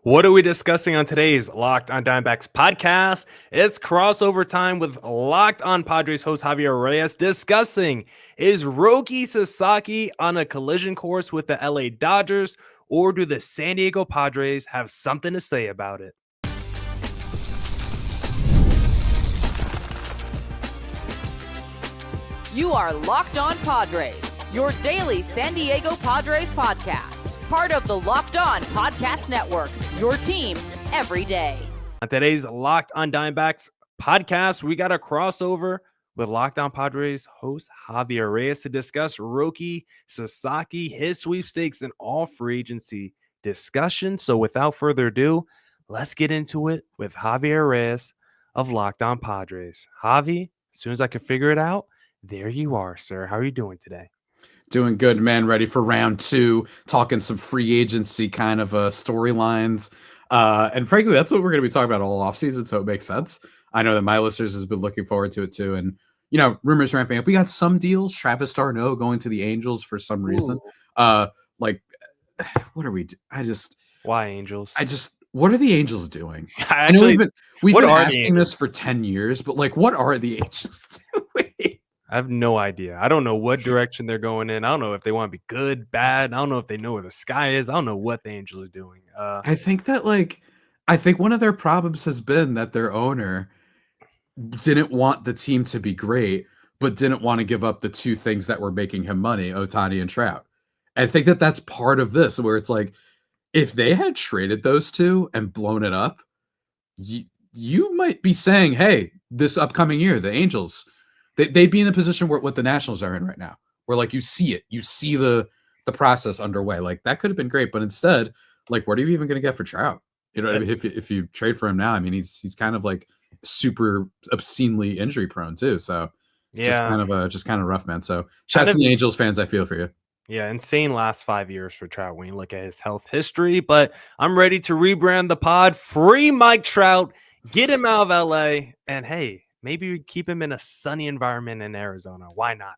What are we discussing on today's Locked On Diamondbacks podcast? It's crossover time with Locked On Padres host Javier Reyes discussing, is Roki Sasaki on a collision course with the LA Dodgers, or do the San Diego Padres have something to say about it? You are Locked On Padres, your daily San Diego Padres podcast. Part of the Locked On Podcast Network, your team every day. On today's Locked On Diamondbacks podcast, we got a crossover with Locked On Padres host Javier Reyes to discuss Roki Sasaki, his sweepstakes, and all free agency discussion. So without further ado, let's get into it with Javier Reyes of Locked On Padres. Javi, as soon as I can figure it out, there you are, sir. How are you doing today? Doing good, man. Ready for round two, talking some free agency kind of storylines. And frankly, that's what we're going to be talking about all offseason, so it makes sense. I know that my listeners has been looking forward to it too. And, you know, rumors ramping up. We got some deals. Travis d'Arnaud going to the Angels for some reason. What are we Why Angels? What are the Angels doing? I know been asking this for 10 years, but like, what are the Angels doing? I have no idea. I don't know what direction they're going in. I don't know if they want to be good, bad. I don't know if they know where the sky is. I don't know what the Angels are doing. I think one of their problems has been that their owner didn't want the team to be great, but didn't want to give up the two things that were making him money, Ohtani and Trout. I think that that's part of this, where it's like, if they had traded those two and blown it up, you might be saying, hey, this upcoming year, the Angels, they'd be in the position where what the Nationals are in right now, where like you see the process underway. Like that could have been great, but instead, like, what are you even going to get for Trout? You know what I mean? If you trade for him now, I mean, he's kind of like super obscenely injury prone too. So yeah, just kind of rough, man. So shout out to the Angels fans. I feel for you. Yeah, insane last 5 years for Trout when you look at his health history. But I'm ready to rebrand the pod. Free Mike Trout. Get him out of LA. And hey, maybe keep him in a sunny environment in Arizona. Why not?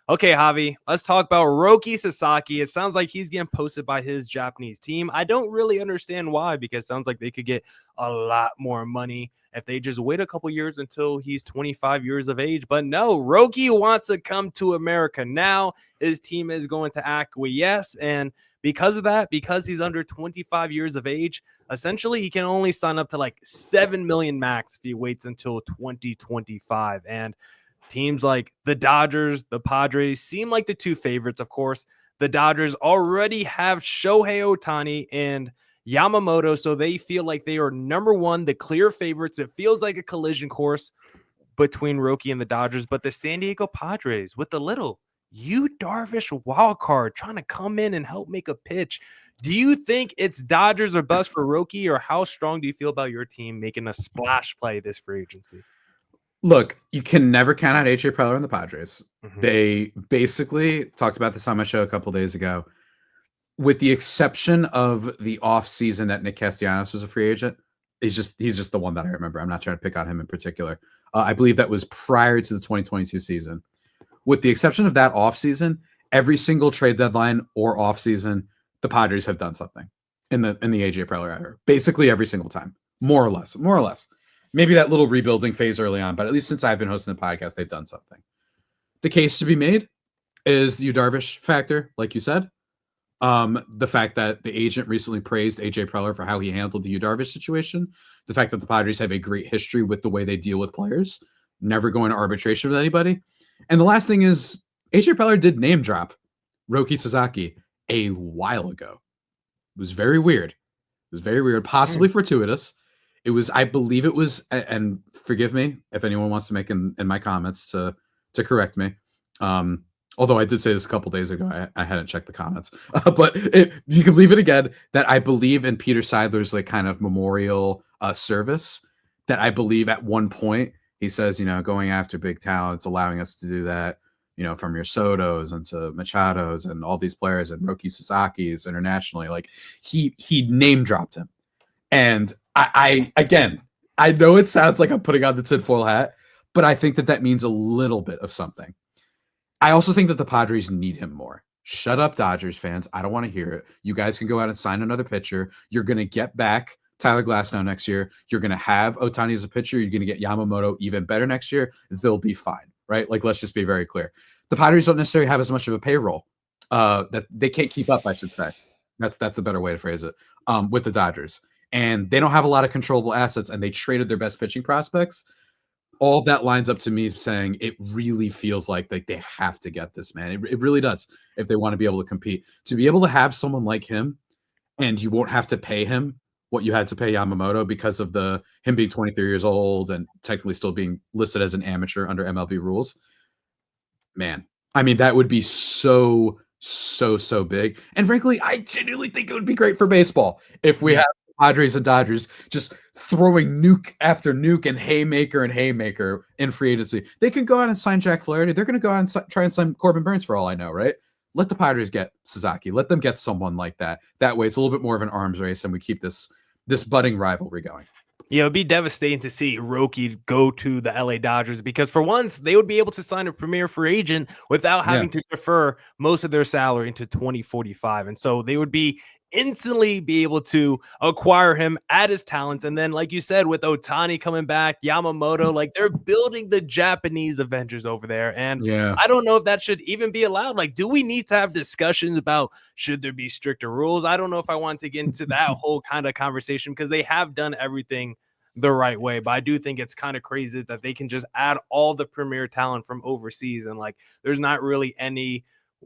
Okay, Javi, let's talk about Roki Sasaki. It sounds like he's getting posted by his Japanese team. I don't really understand why, because it sounds like they could get a lot more money if they just wait a couple years until he's 25 years of age. But no, Roki wants to come to America now. His team is going to acquiesce. And because of that, because he's under 25 years of age, essentially he can only sign up to like $7 million max if he waits until 2025. And teams like the Dodgers, the Padres seem like the two favorites, of course. The Dodgers already have Shohei Ohtani and Yamamoto, so they feel like they are number one, the clear favorites. It feels like a collision course between Roki and the Dodgers, but the San Diego Padres with the little Yu Darvish wild card trying to come in and help make a pitch. Do you think it's Dodgers or bust for Roki, or how strong do you feel about your team making a splash play this free agency? Look, you can never count out AJ Preller and the Padres. Mm-hmm. They basically talked about this on my show a couple days ago. With the exception of the offseason that Nick Castellanos was a free agent, he's just the one that I remember. I'm not trying to pick on him in particular. I believe that was prior to the 2022 season. With the exception of that offseason, every single trade deadline or offseason, the Padres have done something in the AJ Preller era. Basically every single time, more or less. Maybe that little rebuilding phase early on, but at least since I've been hosting the podcast, they've done something. The case to be made is the Yu Darvish factor, like you said. The fact that the agent recently praised AJ Preller for how he handled the Yu Darvish situation. The fact that the Padres have a great history with the way they deal with players, never going to arbitration with anybody. And the last thing is AJ Preller did name drop Roki Sasaki a while ago. It was very weird. Possibly fortuitous. I believe it was, and forgive me if anyone wants to make in my comments to correct me. Although I did say this a couple days ago, I hadn't checked the comments. But you can leave it again, that I believe in Peter Seidler's like kind of memorial service, that I believe at one point he says, going after big talents, allowing us to do that, from your Sotos and to Machados and all these players and Roki Sasaki's internationally. Like he name dropped him. And I know it sounds like I'm putting on the tinfoil hat, but I think that means a little bit of something. I also think that the Padres need him more. Shut up, Dodgers fans. I don't want to hear it. You guys can go out and sign another pitcher. You're going to get back Tyler Glasnow next year. You're going to have Ohtani as a pitcher. You're going to get Yamamoto even better next year. They'll be fine, right? Like, let's just be very clear. The Padres don't necessarily have as much of a payroll that they can't keep up, I should say. That's a better way to phrase it, with the Dodgers. And they don't have a lot of controllable assets, and they traded their best pitching prospects. All of that lines up to me saying it really feels like they have to get this man. It really does if they want to be able to compete. To be able to have someone like him, and you won't have to pay him what you had to pay Yamamoto because of him being 23 years old and technically still being listed as an amateur under MLB rules. Man, I mean, that would be so big. And frankly, I genuinely think it would be great for baseball if we have Padres and Dodgers just throwing nuke after nuke and haymaker in free agency. They could go out and sign Jack Flaherty. They're going to go out and try and sign Corbin Burnes for all I know, right? Let the Padres get Sasaki. Let them get someone like that. That way, it's a little bit more of an arms race, and we keep this budding rivalry going. Yeah, it would be devastating to see Roki go to the LA Dodgers because for once, they would be able to sign a premier free agent without having to defer most of their salary into 2045. And so they would be instantly be able to acquire him at his talents. And then, like you said, with Ohtani coming back, Yamamoto, like they're building the Japanese Avengers over there. And I don't know if that should even be allowed. Like, do we need to have discussions about should there be stricter rules? I don't know if I want to get into that whole kind of conversation because they have done everything the right way. But I do think it's kind of crazy that they can just add all the premier talent from overseas. And like, there's not really any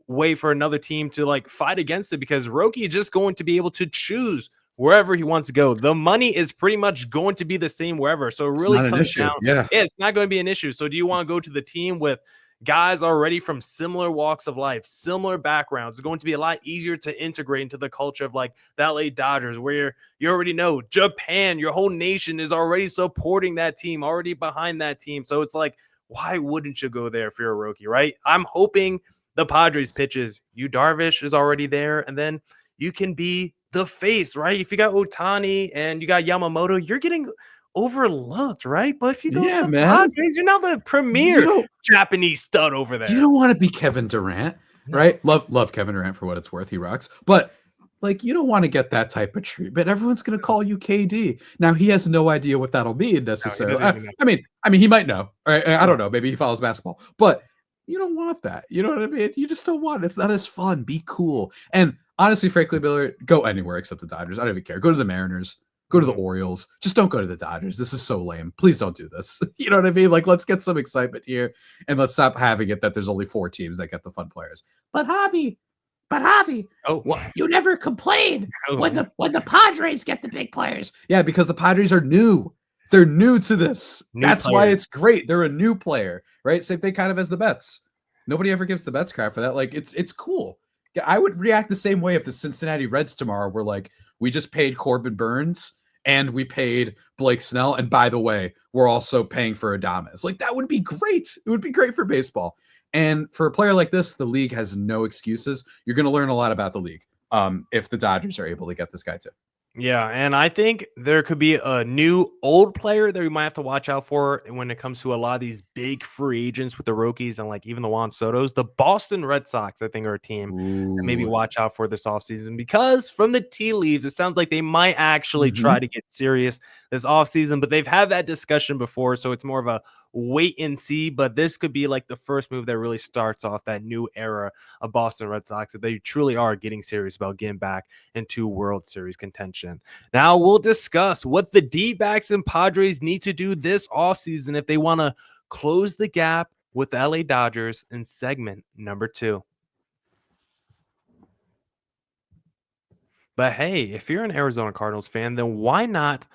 way for another team to like fight against it because Roki is just going to be able to choose wherever he wants to go. The money is pretty much going to be the same wherever. So it really comes down. Yeah, it's not going to be an issue. So do you want to go to the team with guys already from similar walks of life, similar backgrounds? It's going to be a lot easier to integrate into the culture of like the LA Dodgers, where you already know Japan, your whole nation is already supporting that team, already behind that team. So it's like, why wouldn't you go there if you're a Roki, right? I'm hoping the Padres pitches. Yu Darvish is already there, and then you can be the face, right? If you got Ohtani and you got Yamamoto, you're getting overlooked, right? But if you go to the Padres, you're now the premier Japanese stud over there. You don't want to be Kevin Durant, right? Love Kevin Durant for what it's worth. He rocks. But like, you don't want to get that type of treatment. Everyone's going to call you KD. Now, he has no idea what that'll mean necessarily. No, I mean, he might know. Right? I don't know. Maybe he follows basketball. But you don't want that. You know what I mean? You just don't want it. It's not as fun. Be cool. And honestly, frankly, Millard, go anywhere except the Dodgers. I don't even care. Go to the Mariners. Go to the Orioles. Just don't go to the Dodgers. This is so lame. Please don't do this. You know what I mean? Like, let's get some excitement here, and let's stop having it that there's only 4 teams that get the fun players. But Javi, you never complain when the Padres get the big players. Yeah, because the Padres are new. They're new to this. That's why it's great. They're a new player, right? Same thing kind of as the Mets. Nobody ever gives the Mets crap for that. Like, it's cool. Yeah, I would react the same way if the Cincinnati Reds tomorrow were like, we just paid Corbin Burnes and we paid Blake Snell. And by the way, we're also paying for Adames. Like, that would be great. It would be great for baseball. And for a player like this, the league has no excuses. You're going to learn a lot about the league if the Dodgers are able to get this guy too. Yeah, and I think there could be a new old player that we might have to watch out for when it comes to a lot of these big free agents with the Rokis and like even the Juan Sotos. The Boston Red Sox, I think, are a team that maybe watch out for this offseason because from the tea leaves, it sounds like they might actually try to get serious this offseason, but they've had that discussion before, so it's more of a wait and see. But this could be like the first move that really starts off that new era of Boston Red Sox, that they truly are getting serious about getting back into World Series contention. Now we'll discuss what the D-backs and Padres need to do this offseason if they want to close the gap with the LA Dodgers in segment number 2. But hey, if you're an Arizona Cardinals fan, then why not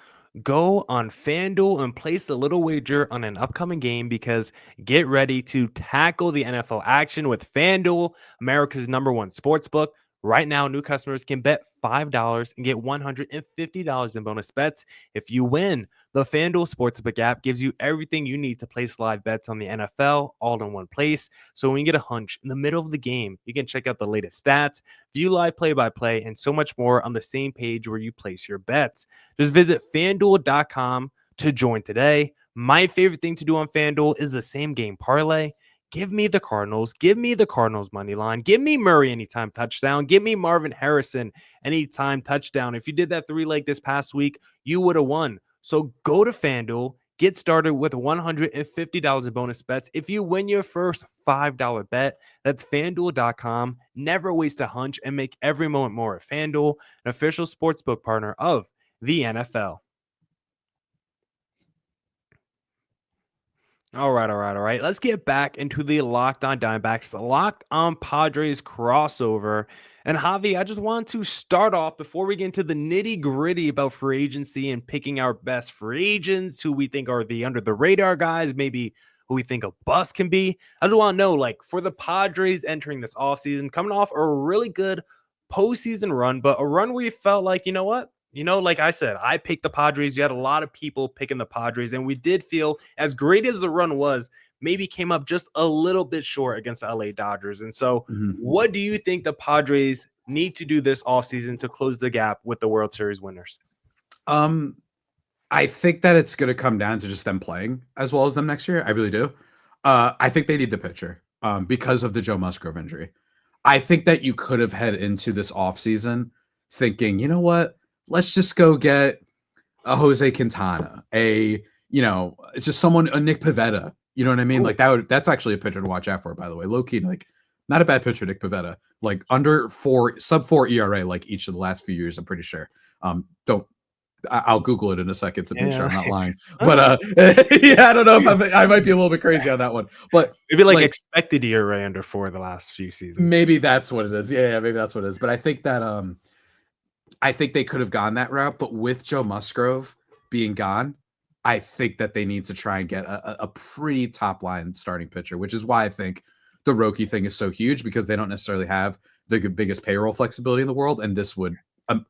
go on FanDuel and place a little wager on an upcoming game, because get ready to tackle the NFL action with FanDuel, America's #1 sportsbook. Right now, new customers can bet $5 and get $150 in bonus bets if you win. The FanDuel Sportsbook app gives you everything you need to place live bets on the NFL all in one place. So when you get a hunch in the middle of the game, you can check out the latest stats, view live play-by-play, and so much more on the same page where you place your bets. Just visit FanDuel.com to join today. My favorite thing to do on FanDuel is the same game parlay. Give me the Cardinals. Give me the Cardinals money line. Give me Murray anytime touchdown. Give me Marvin Harrison anytime touchdown. If you did that 3-leg this past week, you would have won. So go to FanDuel. Get started with $150 in bonus bets. If you win your first $5 bet, that's FanDuel.com. Never waste a hunch and make every moment more. FanDuel, an official sportsbook partner of the NFL. All right. Let's get back into the Locked On Diamondbacks, the Locked On Padres crossover. And Javi, I just want to start off before we get into the nitty gritty about free agency and picking our best free agents, who we think are the under the radar guys, maybe who we think a bust can be. I just want to know, like, for the Padres entering this offseason, coming off a really good postseason run, but a run where you felt like, you know what? Like I said, I picked the Padres. You had a lot of people picking the Padres, and we did feel, as great as the run was, maybe came up just a little bit short against the LA Dodgers. And so what do you think the Padres need to do this offseason to close the gap with the World Series winners? I think that it's going to come down to just them playing as well as them next year. I really do. I think they need the pitcher because of the Joe Musgrove injury. I think that you could have head into this offseason thinking, you know what? Let's just go get a Jose Quintana, just someone, a Nick Pivetta. You know what I mean? Ooh. Like that's actually a pitcher to watch out for, by the way. Low key, like not a bad pitcher, Nick Pivetta. Like under sub 4 ERA, like each of the last few years, I'm pretty sure. I'll Google it in a second to make sure I'm not lying. But I don't know if I might be a little bit crazy on that one. But maybe like expected ERA under 4 the last few seasons. Maybe that's what it is. Yeah, maybe that's what it is. But I think that I think they could have gone that route, but with Joe Musgrove being gone, I think that they need to try and get a pretty top line starting pitcher, which is why I think the Roki thing is so huge, because they don't necessarily have the biggest payroll flexibility in the world, and this would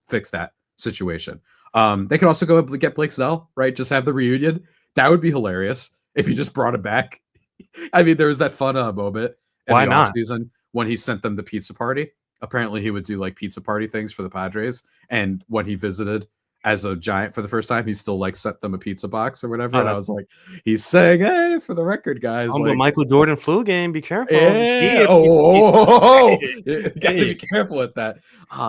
fix that situation. They could also go get Blake Snell, right? Just have the reunion. That would be hilarious if you just brought him back. I mean, there was that fun moment in the offseason when he sent them the pizza party. Apparently he would do like pizza party things for the Padres. And when he visited as a Giant for the first time, he still like sent them a pizza box or whatever. And I was like, he's saying, hey, for the record, guys. The Michael Jordan flu game. Be careful. Yeah. You gotta be careful with that.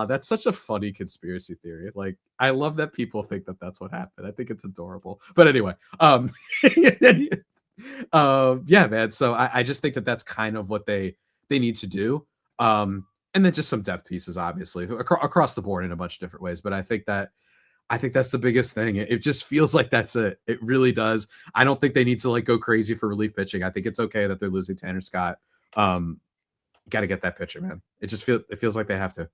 That's such a funny conspiracy theory. Like, I love that people think that that's what happened. I think it's adorable. But anyway, yeah, man. So I just think that that's kind of what they need to do. And then just some depth pieces, obviously, across the board in a bunch of different ways. But I think that's the biggest thing. It just feels like that's it. It really does. I don't think they need to like go crazy for relief pitching. I think it's okay that they're losing Tanner Scott. Got to get that pitcher, man. It feels like they have to.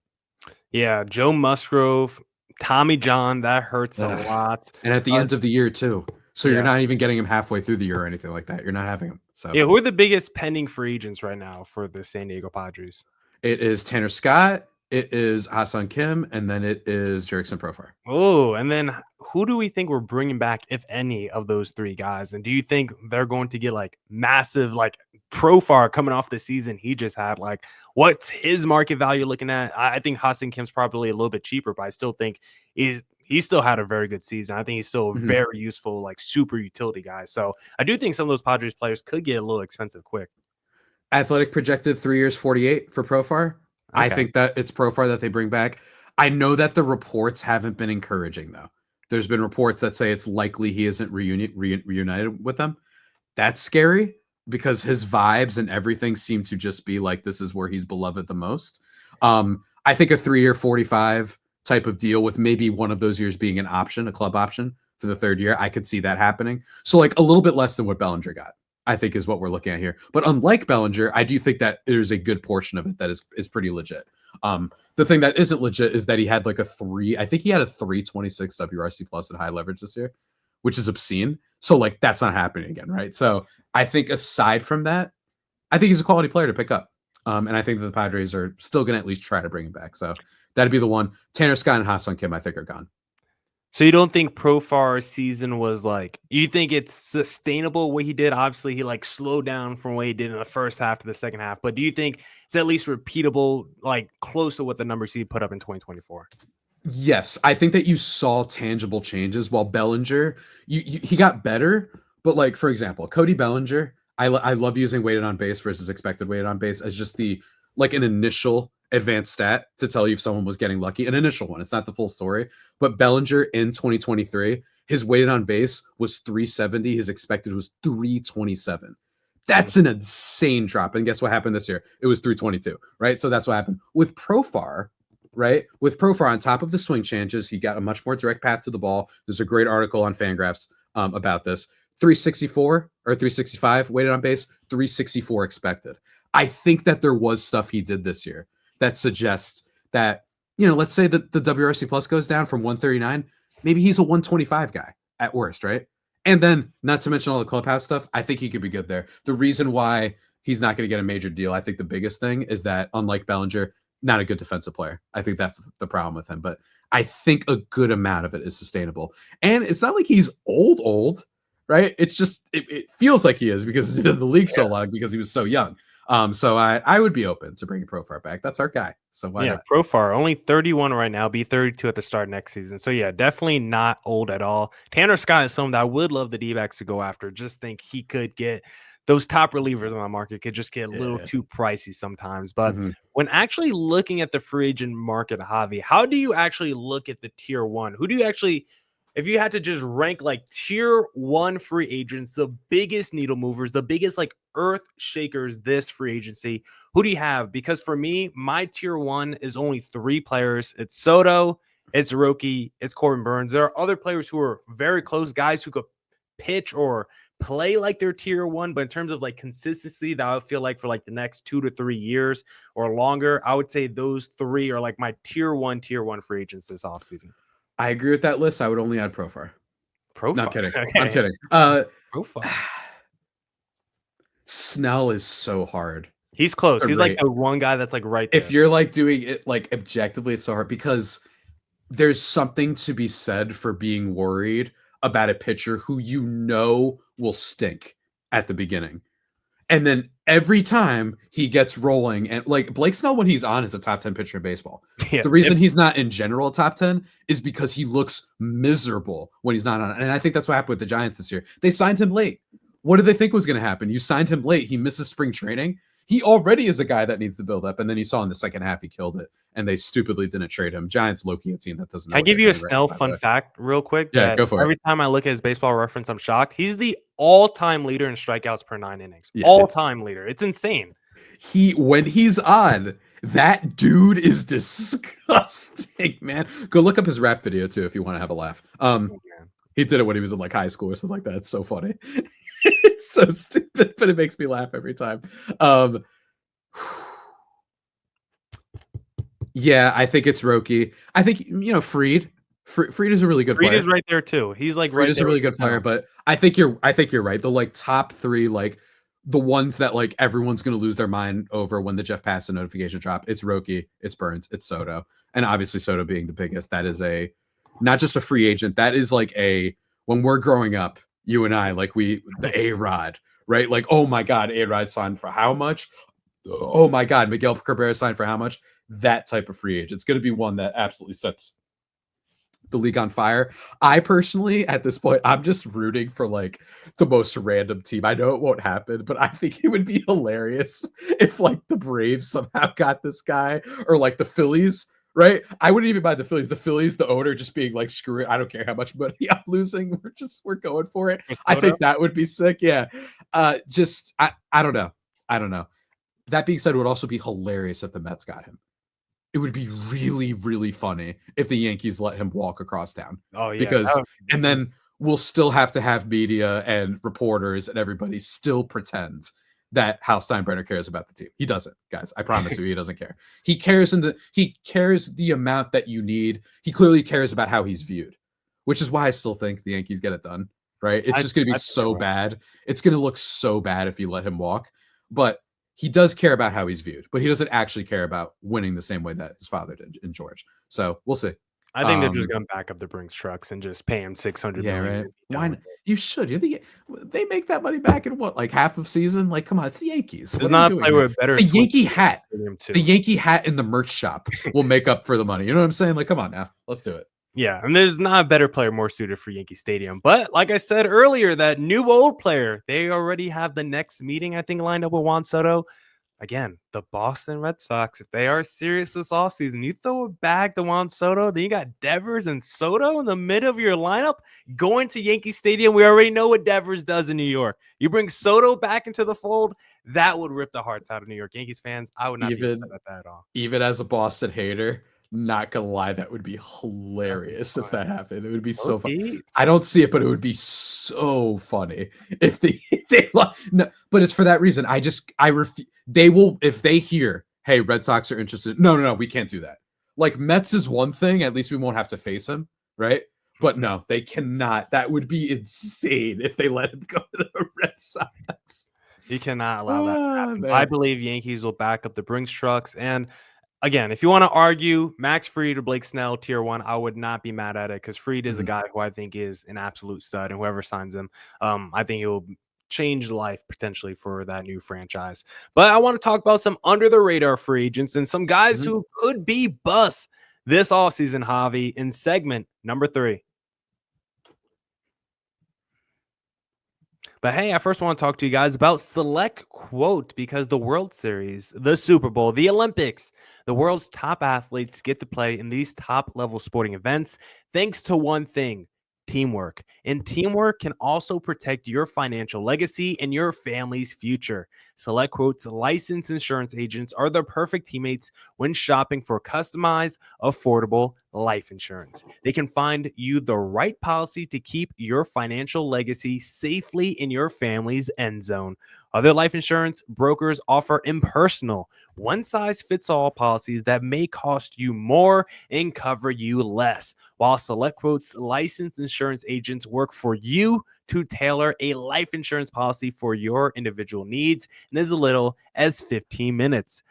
Yeah, Joe Musgrove, Tommy John, that hurts a lot. And at the end of the year too. So you're not even getting him halfway through the year or anything like that. You're not having him. So yeah, who are the biggest pending free agents right now for the San Diego Padres? It is Tanner Scott, it is Ha-Seong Kim, and then it is Jerickson Profar. Oh, and then who do we think we're bringing back, if any, of those 3 guys? And do you think they're going to get like massive, like Profar coming off the season he just had? Like, what's his market value looking at? I think Ha-Seong Kim's probably a little bit cheaper, but I still think he still had a very good season. I think he's still a very useful, like super utility guy. So I do think some of those Padres players could get a little expensive quick. Athletic projected 3 years, 48 for Profar. Okay. I think that it's Profar that they bring back. I know that the reports haven't been encouraging, though. There's been reports that say it's likely he isn't reunited with them. That's scary because his vibes and everything seem to just be like this is where he's beloved the most. I think a 3-year, 45 type of deal with maybe one of those years being an option, a club option for the 3rd year, I could see that happening. So like a little bit less than what Bellinger got, I think is what we're looking at here. But unlike Bellinger, I do think that there's a good portion of it that is pretty legit. The thing that isn't legit is that he had like I think he had a 326 WRC plus at high leverage this year, which is obscene. So like that's not happening again, right? So I think aside from that, I think he's a quality player to pick up. And I think that the Padres are still going to at least try to bring him back. So that'd be the one. Tanner Scott and Ha-Seong Kim, I think, are gone. So you don't think Profar's season was like, you think it's sustainable what he did? Obviously, he like slowed down from what he did in the first half to the second half. But do you think it's at least repeatable, like close to what the numbers he put up in 2024? Yes, I think that you saw tangible changes while Bellinger, he got better. But like, for example, Cody Bellinger, I love using weighted on base versus expected weighted on base as just the like an initial advanced stat to tell you if someone was getting lucky. An initial one. It's not the full story. But Bellinger in 2023, his weighted on base was 370. His expected was 327. That's an insane drop. And guess what happened this year? It was 322, right? So that's what happened. With Profar, right? With Profar on top of the swing changes, he got a much more direct path to the ball. There's a great article on Fangraphs about this. 364 or 365 weighted on base, 364 expected. I think that there was stuff he did this year that suggests that, let's say that the WRC plus goes down from 139. Maybe he's a 125 guy at worst, right? And then, not to mention all the clubhouse stuff, I think he could be good there. The reason why he's not going to get a major deal, I think the biggest thing is that, unlike Bellinger, not a good defensive player. I think that's the problem with him. But I think a good amount of it is sustainable. And it's not like he's old, right? It's just, it feels like he is because he's been in the league so long because he was so young. So I would be open to bringing Profar back. That's our guy. So why not? Profar, only 31 right now, be 32 at the start next season. So yeah, definitely not old at all. Tanner Scott is someone that I would love the D-backs to go after. Just think he could get those top relievers on the market could just get a little too pricey sometimes. But when actually looking at the free agent market, Javi, how do you actually look at the tier one? Who do you actually, if you had to just rank like tier one free agents, the biggest needle movers, the biggest like earth shakers this free agency, who do you have? Because for me, my tier one is only 3 players. It's Soto, it's Roki, it's Corbin Burnes. There are other players who are very close, guys who could pitch or play like they're tier one, but in terms of like consistency, that I would feel like for like the next 2 to 3 years or longer, I would say those 3 are like my tier one free agents this offseason. I agree with that list. I would only add Profar. Not kidding. Okay. I'm kidding. Profar. Snell is so hard. He's close. He's like the one guy that's like right there. If you're like doing it like objectively, it's so hard because there's something to be said for being worried about a pitcher who will stink at the beginning. And then every time he gets rolling, and like Blake Snell, when he's on, is a top 10 pitcher in baseball. Yeah. The reason he's not in general top 10 is because he looks miserable when he's not on. And I think that's what happened with the Giants this year. They signed him late. What did they think was going to happen? You signed him late. He misses spring training. He already is a guy that needs to build up. And then you saw in the second half, he killed it. And they stupidly didn't trade him. Giants low-key a team that doesn't know. Can I give you a Snell fun fact real quick? Yeah, go for it. Every time I look at his baseball reference, I'm shocked. He's the all-time leader in strikeouts per 9 innings. Yeah, all-time leader. It's insane. When he's on, that dude is disgusting, man. Go look up his rap video, too, if you want to have a laugh. He did it when he was in like high school or something like that. It's so funny. It's so stupid, but it makes me laugh every time. Yeah, I think it's Roki. I think Fried is a really good player. Fried is right there too. He's like Fried is a really good player, but I think you're right. The like top 3, like the ones that like everyone's gonna lose their mind over when the Jeff Passan notification drop. It's Roki, it's Burnes, it's Soto, and obviously Soto being the biggest. That is not just a free agent. That is like when we're growing up, you and I, like the A-Rod, right? Like, oh my God, A-Rod signed for how much? Oh my God, Miguel Cabrera signed for how much? That type of free agent. It's going to be one that absolutely sets the league on fire. I personally, at this point, I'm just rooting for like the most random team. I know it won't happen, but I think it would be hilarious if like the Braves somehow got this guy, or like the Phillies. Right? I wouldn't even buy the Phillies. The Phillies, the owner just being like, screw it. I don't care how much money I'm losing. We're going for it. I think that would be sick. Yeah. I don't know. That being said, it would also be hilarious if the Mets got him. It would be really, really funny if the Yankees let him walk across town. Oh, yeah. And then we'll still have to have media and reporters and everybody still pretend that Hal Steinbrenner cares about the team. He doesn't, guys. I promise you, he doesn't care. He cares the amount that you need. He clearly cares about how he's viewed, which is why I still think the Yankees get it done. Right? It's just going to be so bad. It's going to look so bad if you let him walk. But he does care about how he's viewed, but he doesn't actually care about winning the same way that his father did in George. So we'll see. I think they're just going to back up the Brinks trucks and just pay him $600 million. Right. Why not? You should. They make that money back in what, like half of season? Like, come on, it's the Yankees. There's not a player with better. The Yankee hat in the merch shop will make up for the money. You know what I'm saying? Like, come on now, let's do it. Yeah, and there's not a better player more suited for Yankee Stadium. But like I said earlier, that new old player, they already have the next meeting, I think, lined up with Juan Soto. Again, the Boston Red Sox, if they are serious this offseason, you throw it back to Juan Soto, then you got Devers and Soto in the middle of your lineup going to Yankee Stadium. We already know what Devers does in New York. You bring Soto back into the fold, that would rip the hearts out of New York Yankees fans. I would not be upset at that at all. Even as a Boston hater, not gonna lie, that would be hilarious if that happened. It would be so funny. I don't see it, but it would be so funny if they no. But it's for that reason. I refuse. They will if they hear, hey, Red Sox are interested. No, we can't do that. Like Mets is one thing. At least we won't have to face him, right? But no, they cannot. That would be insane if they let him go to the Red Sox. You cannot allow that to happen. Man. I believe Yankees will back up the Brinks trucks. And again, if you want to argue Max Fried or Blake Snell tier 1, I would not be mad at it because Fried is a guy who I think is an absolute stud, and whoever signs him, I think he will change life potentially for that new franchise. But I want to talk about some under the radar free agents and some guys who could be busts this offseason, Javi, in segment number 3. But hey, I first want to talk to you guys about SelectQuote because the World Series, the Super Bowl, the Olympics, the world's top athletes get to play in these top-level sporting events thanks to one thing, teamwork. And teamwork can also protect your financial legacy and your family's future. SelectQuote's licensed insurance agents are the perfect teammates when shopping for customized, affordable life insurance. They can find you the right policy to keep your financial legacy safely in your family's end zone. Other life insurance brokers offer impersonal, one-size-fits-all policies that may cost you more and cover you less, while SelectQuote's licensed insurance agents work for you to tailor a life insurance policy for your individual needs in as little as 15 minutes.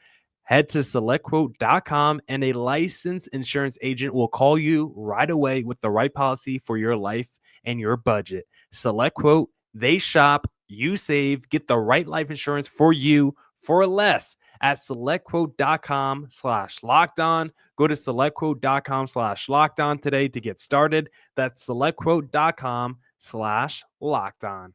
Head to SelectQuote.com and a licensed insurance agent will call you right away with the right policy for your life and your budget. SelectQuote, they shop, you save, get the right life insurance for you for less at SelectQuote.com/lockedon. Go to SelectQuote.com/lockedon today to get started. That's SelectQuote.com/lockedon.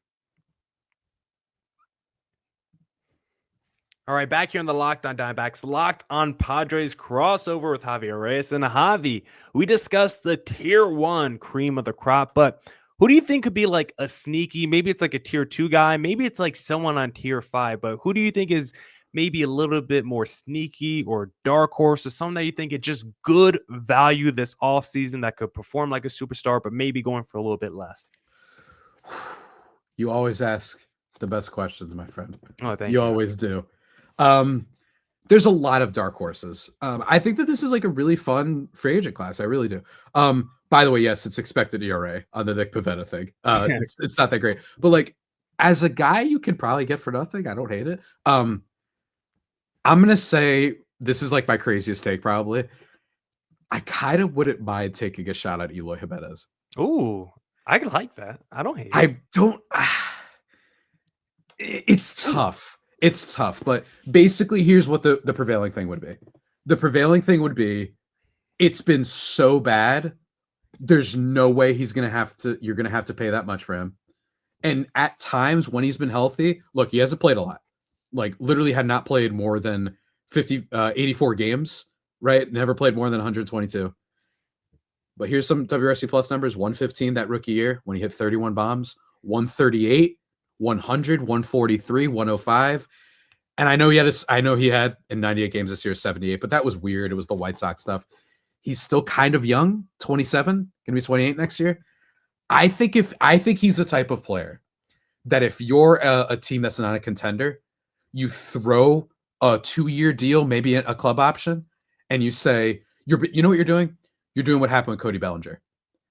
All right, back here on the Locked On Diamondbacks, Locked On Padres crossover with Javier Reyes. And Javi, we discussed the tier 1 cream of the crop, but who do you think could be like a sneaky, maybe it's like a tier 2 guy, maybe it's like someone on tier 5, but who do you think is maybe a little bit more sneaky or dark horse or someone that you think is just good value this offseason that could perform like a superstar, but maybe going for a little bit less? You always ask the best questions, my friend. Oh, thank you. You always do. There's a lot of dark horses. I think that this is like a really fun free agent class. I really do. By the way, yes, it's expected ERA on the Nick Pivetta thing. It's not that great, but like as a guy you can probably get for nothing. I don't hate it. I'm going to say this is like my craziest take. Probably. I kind of wouldn't mind taking a shot at Eloy Jimenez. Ooh, I like that. I don't hate it. I don't. It's tough. It's tough, but basically here's what the prevailing thing would be. The prevailing thing would be it's been so bad. There's no way you're going to have to pay that much for him. And at times when he's been healthy, look, he hasn't played a lot. Like literally had not played more than 84 games, right? Never played more than 122. But here's some WRC plus numbers. 115 that rookie year when he hit 31 bombs, 138, 100, 143, 105. And I know he had in 98 games this year 78, but that was weird. It was the White Sox stuff. He's still kind of young, 27, going to be 28 next year. I think he's the type of player that if you're a team that's not a contender, you throw a 2-year deal, maybe a club option, and you say, you know what you're doing? You're doing what happened with Cody Bellinger.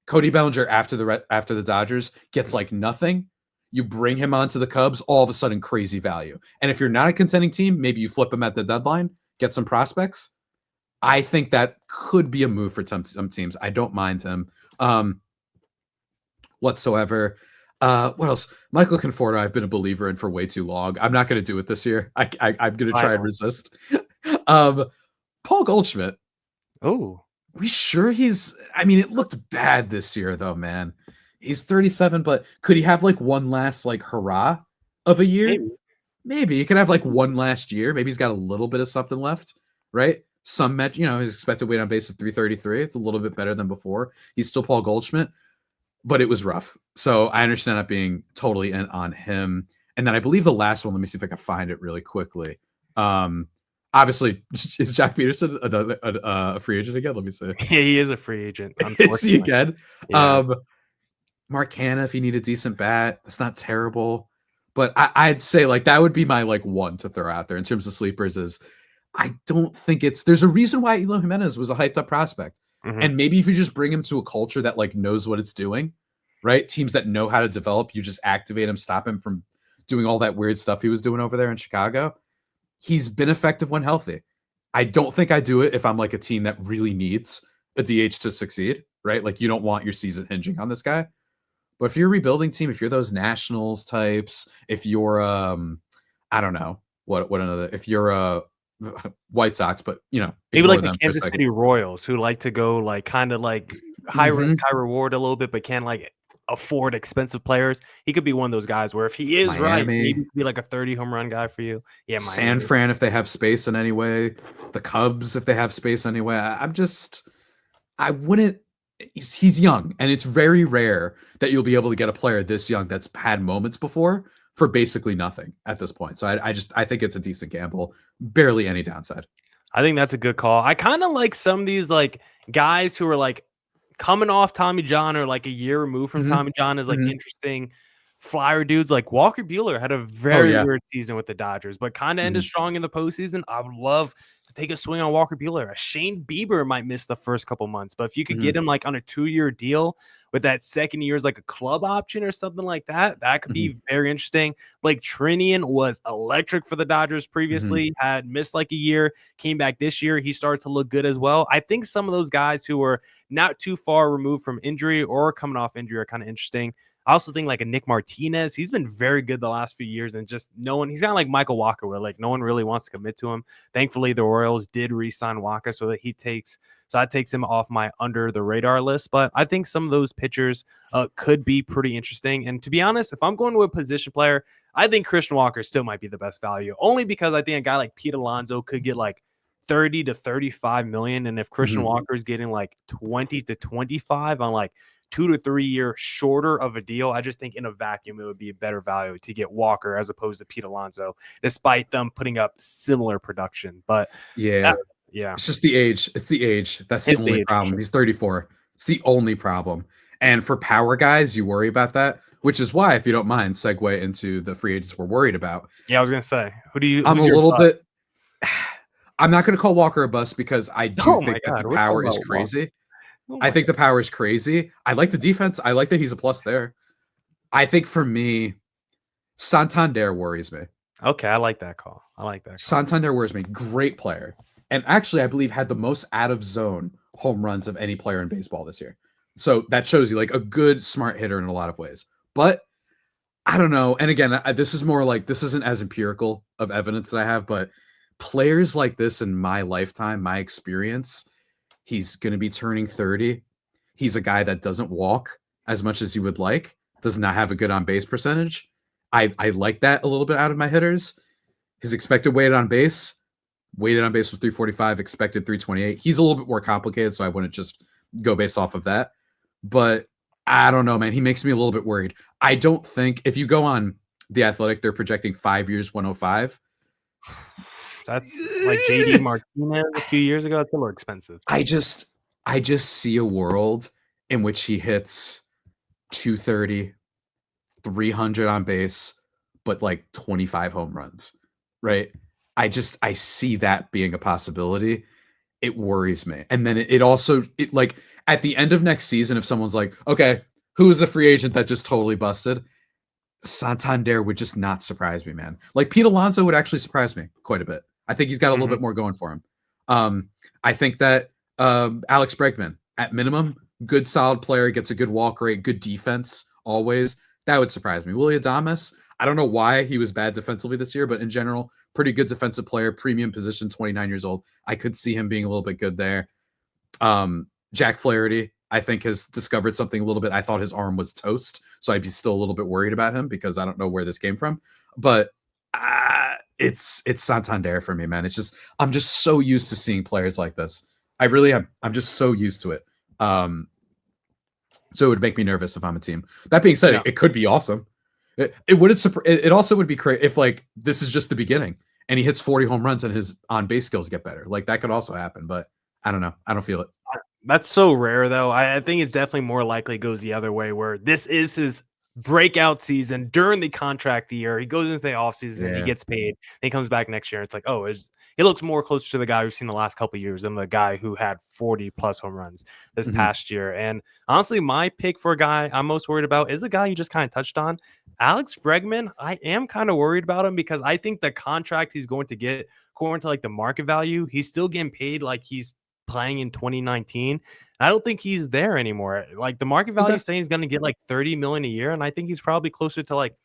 Cody Bellinger after the Dodgers gets like nothing. You bring him onto the Cubs, all of a sudden crazy value. And if you're not a contending team, maybe you flip him at the deadline, get some prospects. I think that could be a move for some teams. I don't mind him whatsoever. What else? Michael Conforto, I've been a believer in for way too long. I'm not going to do it this year. I'm going to try and resist. Paul Goldschmidt. Oh, we sure I mean, it looked bad this year though, man. He's 37, but could he have like one last like hurrah of a year? Maybe he could have like one last year. Maybe he's got a little bit of something left, right? His expected weight on base is 333. It's a little bit better than before. He's still Paul Goldschmidt, but it was rough. So I understand that being totally in on him. And then I believe the last one, let me see if I can find it really quickly. Obviously, is Jack Peterson a free agent again? Let me see. Yeah, he is a free agent. Is he again? Yeah. Mark Hanna, if you need a decent bat, it's not terrible. But I'd say like that would be my like one to throw out there in terms of sleepers. Is I don't think there's a reason why Eloy Jimenez was a hyped up prospect. Mm-hmm. And maybe if you just bring him to a culture that like knows what it's doing, right? Teams that know how to develop, you just activate him, stop him from doing all that weird stuff he was doing over there in Chicago. He's been effective when healthy. I don't think I do it if I'm like a team that really needs a DH to succeed, right? Like you don't want your season hinging on this guy. But if you're a rebuilding team, if you're those Nationals types, if you're I don't know what another, if you're a White Sox, but maybe like the Kansas City Royals who like to go like kind of like high risk, high reward a little bit, but can't like afford expensive players. He could be one of those guys where if he is right, maybe he could be like a 30 home run guy for you. Yeah, San Fran if they have space in any way, the Cubs if they have space anyway. I wouldn't. He's young, and it's very rare that you'll be able to get a player this young that's had moments before for basically nothing at this point. So I think it's a decent gamble. Barely any downside. I think that's a good call. I kind of like some of these like guys who are like coming off Tommy John or like a year removed from Tommy John is like interesting flyer dudes. Like Walker Buehler had a very weird season with the Dodgers, but kind of ended strong in the postseason. I would love to take a swing on Walker Buehler. Shane Bieber might miss the first couple months, but if you could get him like on a 2-year deal with that second year is like a club option or something like that, that could be very interesting. Blake Trinian was electric for the Dodgers previously, had missed like a year, came back this year. He started to look good as well. I think some of those guys who were not too far removed from injury or coming off injury are kind of interesting. I also think like a Nick Martinez, he's been very good the last few years, and just no one, he's kind of like Michael Wacha, where like no one really wants to commit to him. Thankfully, the Royals did re-sign Wacha so that that takes him off my under the radar list. But I think some of those pitchers could be pretty interesting. And to be honest, if I'm going to a position player, I think Christian Walker still might be the best value, only because I think a guy like Pete Alonso could get like 30 to 35 million. And if Christian Walker is getting like 20 to 25 on like 2 to 3 year shorter of a deal, I just think in a vacuum it would be a better value to get Walker as opposed to Pete Alonso, despite them putting up similar production. But it's just the age. It's the age. That's the only problem. Sure. He's 34. It's the only problem. And for power guys, you worry about that, which is why, if you don't mind, segue into the free agents we're worried about. Yeah, I was gonna say, I'm not going to call Walker a bust because I do think that the power is crazy. I think the power is crazy. I like the defense. I like that he's a plus there. I think for me, Santander worries me. Okay, I like that call. Santander worries me. Great player. And actually, I believe had the most out of zone home runs of any player in baseball this year. So that shows you like a good, smart hitter in a lot of ways. But I don't know. And again, this is more like, this isn't as empirical of evidence that I have, but players like this in my lifetime, my experience, he's going to be turning 30. He's a guy that doesn't walk as much as you would like, does not have a good on-base percentage. I like that a little bit out of my hitters. His expected weighted on base was 345, expected 328. He's a little bit more complicated, so I wouldn't just go based off of that. But I don't know, man. He makes me a little bit worried. I don't think, if you go on The Athletic, they're projecting 5 years, 105. That's like JD Martinez a few years ago. It's a little expensive. I just see a world in which he hits 230, 300 on base, but like 25 home runs, right? I see that being a possibility. It worries me. And then it also like at the end of next season, if someone's like, okay, who is the free agent that just totally busted? Santander would just not surprise me, man. Like Pete Alonso would actually surprise me quite a bit. I think he's got a little bit more going for him. I think that Alex Bregman, at minimum, good solid player, gets a good walk rate, good defense always. That would surprise me. Willie Adames, I don't know why he was bad defensively this year, but in general, pretty good defensive player, premium position, 29 years old. I could see him being a little bit good there. Jack Flaherty, I think, has discovered something a little bit. I thought his arm was toast, so I'd be still a little bit worried about him because I don't know where this came from. But it's Santander for me, man. It's just I'm just so used to seeing players like this. I really am. I'm just so used to it. So it would make me nervous if I'm a team. That being said, it could be awesome. It also would be great if like this is just the beginning and he hits 40 home runs and his on base skills get better. Like that could also happen, but I don't know. I don't feel it. That's so rare, though. I think it's definitely more likely it goes the other way, where this is his breakout season during the contract year. He goes into the offseason, he gets paid, then he comes back next year. And it's like, oh, he looks more closer to the guy we've seen the last couple of years than the guy who had 40 plus home runs this past year. And honestly, my pick for a guy I'm most worried about is the guy you just kind of touched on, Alex Bregman. I am kind of worried about him because I think the contract he's going to get, according to like the market value, he's still getting paid like he's playing in 2019. I don't think he's there anymore. Like the market value is saying he's going to get like 30 million a year, and I think he's probably closer to like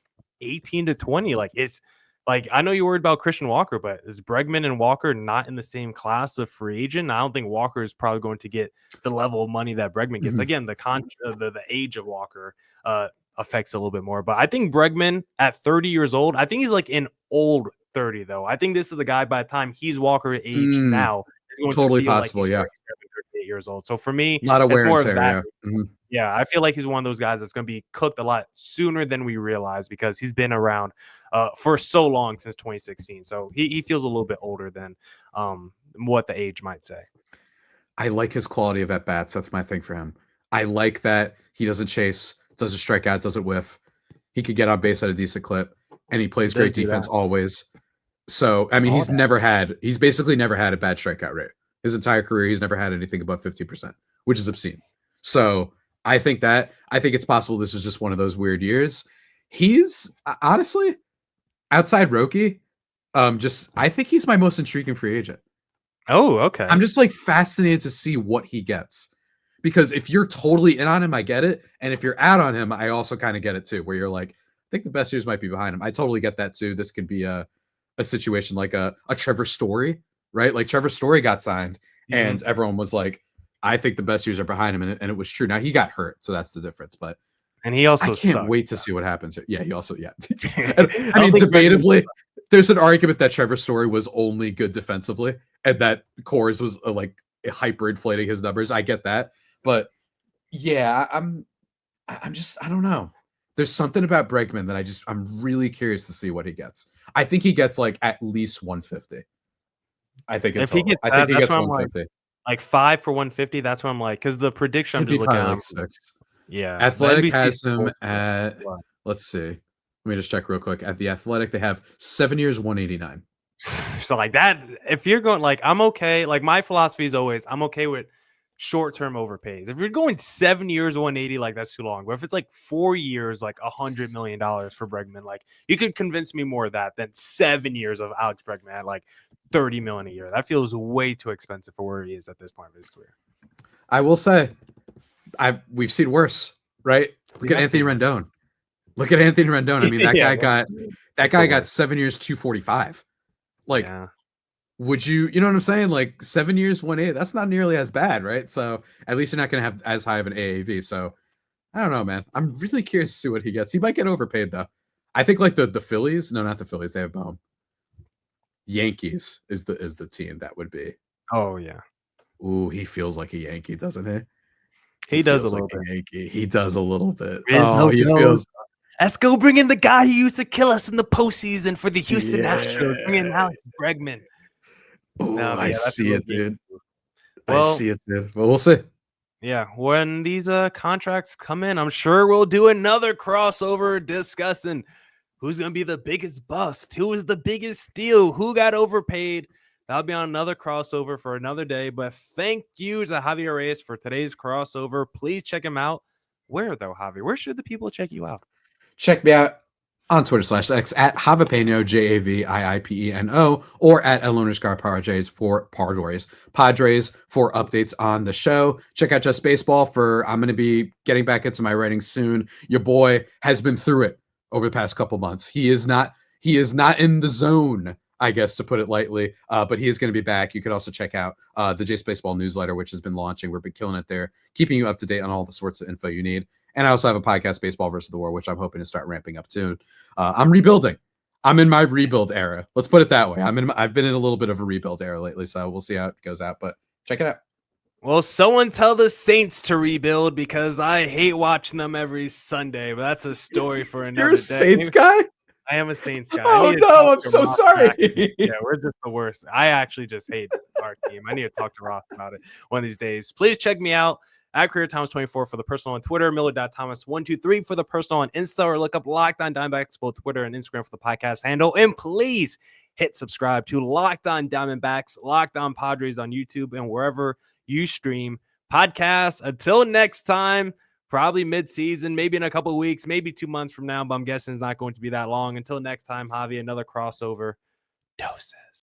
18 to 20. Like it's like, I know you're worried about Christian Walker, but is Bregman and Walker not in the same class of free agent? I don't think Walker is probably going to get the level of money that Bregman gets. Again, the age of Walker affects a little bit more, but I think Bregman at 30 years old, I think he's like an old 30 though. I think this is the guy by the time he's Walker age now. Totally possible, like 38 years old. So for me, a lot of wear and tear. Yeah, I feel like he's one of those guys that's going to be cooked a lot sooner than we realize because he's been around for so long, since 2016. So he feels a little bit older than what the age might say. I like his quality of at bats. That's my thing for him. I like that he doesn't chase, doesn't strike out, doesn't whiff. He could get on base at a decent clip, and he plays great defense always. So, I mean, he's basically never had a bad strikeout rate. His entire career, he's never had anything above 50%, which is obscene. So I think it's possible this is just one of those weird years. He's honestly, outside Roki, I think he's my most intriguing free agent. Oh, okay. I'm just like fascinated to see what he gets. Because if you're totally in on him, I get it. And if you're out on him, I also kind of get it too, where you're like, I think the best years might be behind him. I totally get that too. This could be a situation like a Trevor Story, right? Like Trevor Story got signed and everyone was like, I think the best years are behind him. And it was true. Now he got hurt, so that's the difference. But and he also I can't wait to see what happens. Yeah, he also, I mean, debatably, there's an argument that Trevor Story was only good defensively and that Coors was like hyperinflating his numbers. I get that. But yeah, I'm just, I don't know. There's something about Bregman that I'm really curious to see what he gets. I think he gets like at least 150. I think he gets 150. Like 5 for 150. That's what I'm like, because the prediction I'm just looking at. Like 6. Yeah. Athletic has him at, let's see. Let me just check real quick. At the Athletic, they have 7 years, 189. So like that, if you're going like, I'm okay. Like my philosophy is always, I'm okay with short-term overpays. If you're going 7 years, 180, like that's too long. But if it's like 4 years, like $100 million for Bregman, like you could convince me more of that than 7 years of Alex Bregman at like $30 million a year. That feels way too expensive for where he is at this point of his career. I will say, we've seen worse, right? Look at Anthony Rendon. I mean, that guy got 7 years, 245. Like, would you know what I'm saying? Like 7 years, 180, that's not nearly as bad, right? So at least you're not going to have as high of an AAV. So I don't know, man. I'm really curious to see what he gets. He might get overpaid though. I think like the Phillies, no, not the Phillies. They have Bohm. Yankees is the team that would be. Oh yeah. Ooh, he feels like a Yankee, doesn't he? He does a little bit. Yankee. He does a little bit. He feels. Let's go bring in the guy who used to kill us in the postseason for the Houston Astros. Bring in Alex Bregman. Oh, I see it, dude. Well, I see it, dude. Well, we'll see. Yeah, when these contracts come in, I'm sure we'll do another crossover discussing who's going to be the biggest bust, who is the biggest steal, who got overpaid. That'll be on another crossover for another day. But thank you to Javier Reyes for today's crossover. Please check him out. Where, though, Javier? Where should the people check you out? Check me out on Twitter/X at Javipeno, JAVIIPENO, or at El_Scar Padres for Padres for updates on the show. Check out Just Baseball I'm going to be getting back into my writing soon. Your boy has been through it over the past couple months. He is not in the zone I guess, to put it lightly. But he is going to be back. You could also check out the Jace Baseball newsletter, which has been launching. We've been killing it there, keeping you up to date on all the sorts of info you need. And I also have a podcast, Baseball versus the War, which I'm hoping to start ramping up soon. I'm rebuilding. I'm in my rebuild era. Let's put it that way. I've been in a little bit of a rebuild era lately, so we'll see how it goes out. But check it out. Well, someone tell the Saints to rebuild because I hate watching them every Sunday. But that's a story for another You're a day. Saints guy? I am a Saints guy. Oh no, I'm so sorry. Yeah, we're just the worst. I actually just hate our team. I need to talk to Ross about it one of these days. Please check me out at CareerThomas24 for the personal on Twitter, Millard.Thomas123 for the personal on Insta, or look up Locked On Diamondbacks, both Twitter and Instagram for the podcast handle. And please hit subscribe to Locked On Diamondbacks, Locked On Padres on YouTube, and wherever you stream podcasts. Until next time. Probably mid-season, maybe in a couple of weeks, maybe 2 months from now, but I'm guessing it's not going to be that long. Until next time, Javi, another crossover. Doses.